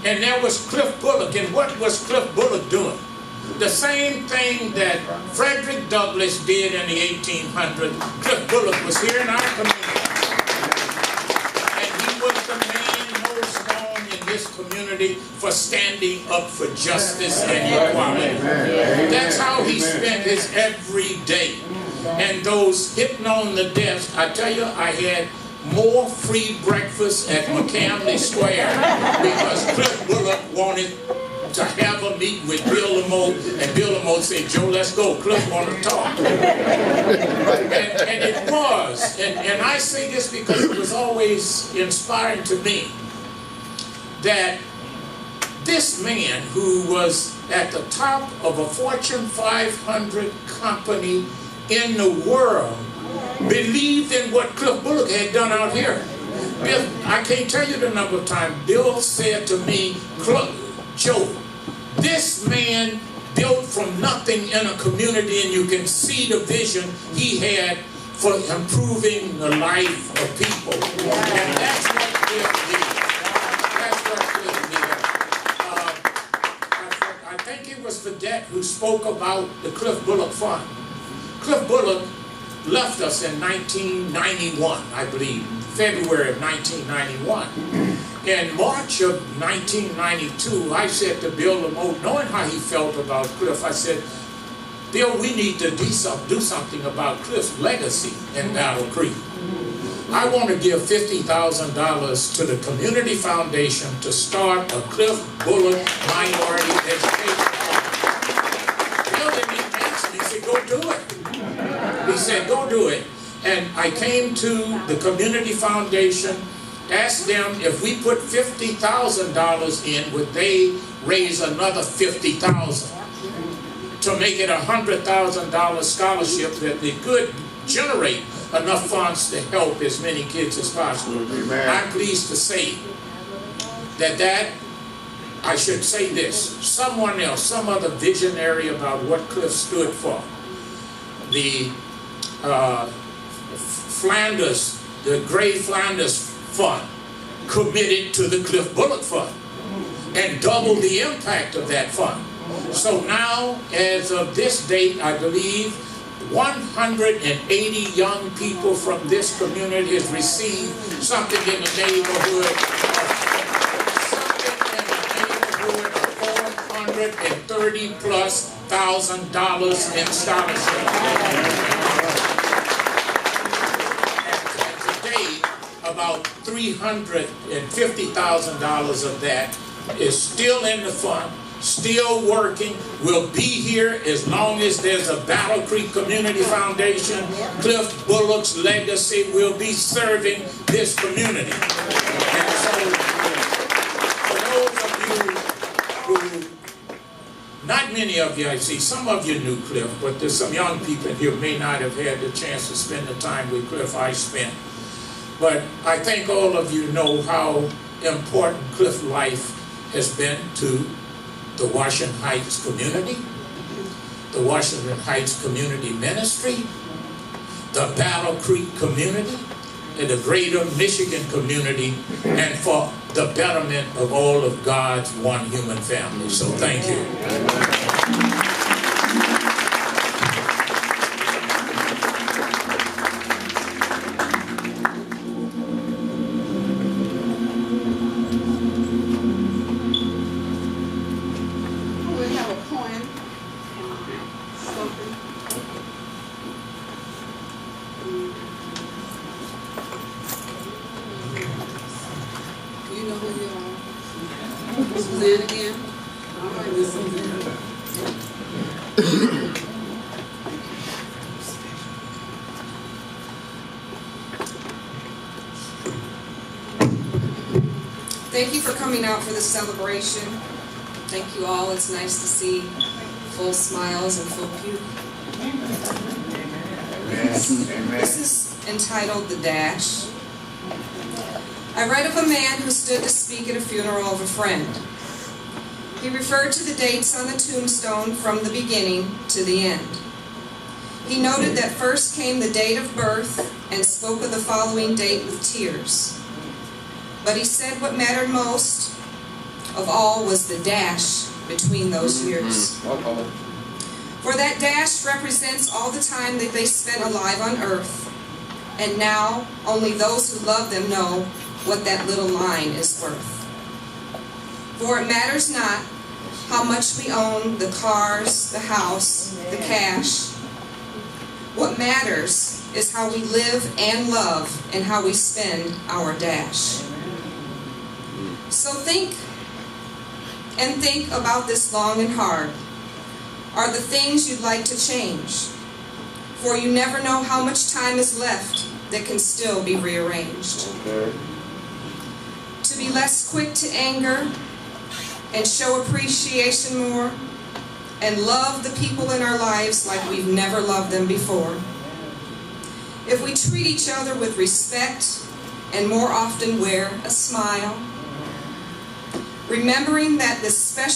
And there was Cliff Bullock. And what was Cliff Bullock doing? The same thing that Frederick Douglass did in the 1800s. Cliff Bullock was here in our community. And he was the man most known in this community for standing up for justice and equality. That's how he spent his every day. And those hitting on the desk, I tell you, I had more free breakfast at McCamley Square because Cliff Bullock wanted to have a meeting with Bill Lamote, and Bill Lamote said, Joe, let's go. Cliff want to talk. and it was. And I say this because it was always inspiring to me that this man who was at the top of a Fortune 500 company in the world believed in what Cliff Bullock had done out here. Bill, I can't tell you the number of times Bill said to me, Joe, this man built from nothing in a community, and you can see the vision he had for improving the life of people. And that's what Cliff did. That's what Cliff did. I think it was Vedette who spoke about the Cliff Bullock Fund. Cliff Bullock left us in 1991, I believe, February of 1991. In March of 1992, I said to Bill Lamote, knowing how he felt about Cliff, I said, Bill, we need to do something about Cliff's legacy in Battle Creek. I want to give $50,000 to the Community Foundation to start a Cliff Bullock Minority Education. Bill didn't even ask me, he said, go do it. He said, go do it. And I came to the Community Foundation, asked them if we put $50,000 in, would they raise another $50,000 to make it a $100,000 scholarship that they could generate enough funds to help as many kids as possible. Amen. I'm pleased to say that I should say this, someone else, some other visionary about what Cliff stood for, the Flanders, the Gray Flanders Fund, committed to the Cliff Bullock Fund and doubled the impact of that fund. So now, as of this date, I believe 180 young people from this community has received something in the neighborhood of $430,000+ in scholarship. About $350,000 of that is still in the fund, still working, will be here as long as there's a Battle Creek Community Foundation. Cliff Bullock's legacy will be serving this community. And so, for those of you who, not many of you, I see, some of you knew Cliff, but there's some young people here who may not have had the chance to spend the time with Cliff I spent. But I think all of you know how important Cliff life has been to the Washington Heights community, the Washington Heights Community Ministry, the Battle Creek community, and the greater Michigan community, and for the betterment of all of God's one human family. So thank you. Thank you for coming out for this celebration. Thank you all. It's nice to see full smiles and full pew. This is entitled The Dash. I read of a man who stood to speak at a funeral of a friend. He referred to the dates on the tombstone from the beginning to the end. He noted that first came the date of birth and spoke of the following date with tears. But he said what mattered most, of all was the dash between those years. For that dash represents all the time that they spent alive on earth, and now only those who love them know what that little line is worth. For it matters not how much we own, the cars, the house, the cash. What matters is how we live and love and how we spend our dash. So think about this long and hard. Are the things you'd like to change? For you never know how much time is left that can still be rearranged. To be less quick to anger and show appreciation more and love the people in our lives like we've never loved them before. If we treat each other with respect and more often wear a smile, remembering that this special